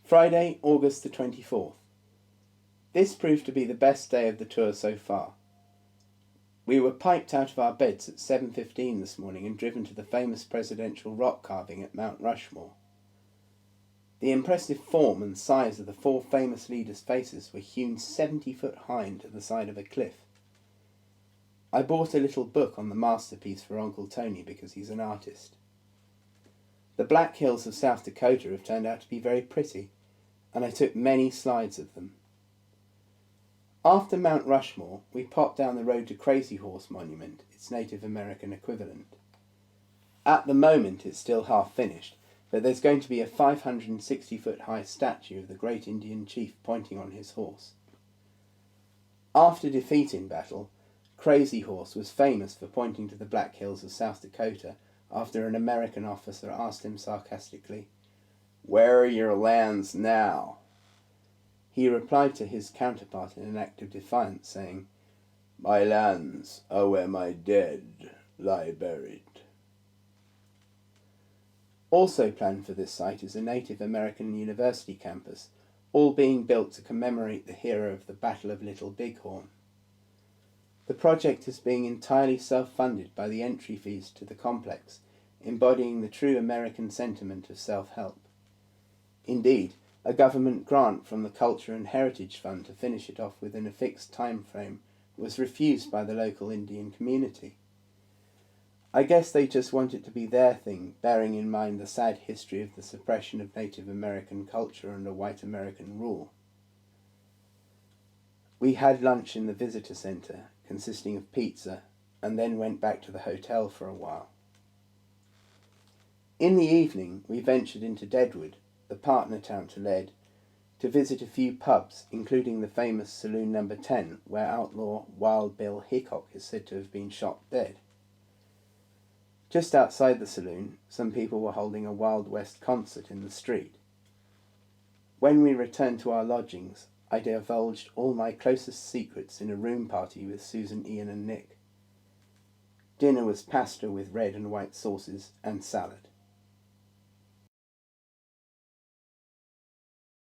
Friday, August the 24th. This proved to be the best day of the tour so far. We were piped out of our beds at 7:15 this morning and driven to the famous presidential rock carving at Mount Rushmore. The impressive form and size of the four famous leaders' faces were hewn 70 foot high into the side of a cliff. I bought a little book on the masterpiece for Uncle Tony because he's an artist. The Black Hills of South Dakota have turned out to be very pretty, and I took many slides of them. After Mount Rushmore, we popped down the road to Crazy Horse Monument, its Native American equivalent. At the moment it's still half finished, but there's going to be a 560-foot high statue of the great Indian chief pointing on his horse. After defeat in battle, Crazy Horse was famous for pointing to the Black Hills of South Dakota after an American officer asked him sarcastically, "Where are your lands now?" He replied to his counterpart in an act of defiance, saying, "My lands are where my dead lie buried." Also planned for this site is a Native American university campus, all being built to commemorate the hero of the Battle of Little Bighorn. The project is being entirely self-funded by the entry fees to the complex, embodying the true American sentiment of self-help. Indeed, a government grant from the Culture and Heritage Fund to finish it off within a fixed time frame was refused by the local Indian community. I guess they just want it to be their thing, bearing in mind the sad history of the suppression of Native American culture under white American rule. We had lunch in the visitor centre, consisting of pizza, and then went back to the hotel for a while. In the evening, we ventured into Deadwood, the partner town to Lead, to visit a few pubs, including the famous Saloon No. 10, where outlaw Wild Bill Hickok is said to have been shot dead. Just outside the saloon, some people were holding a Wild West concert in the street. When we returned to our lodgings, I divulged all my closest secrets in a room party with Susan, Ian and Nick. Dinner was pasta with red and white sauces and salad.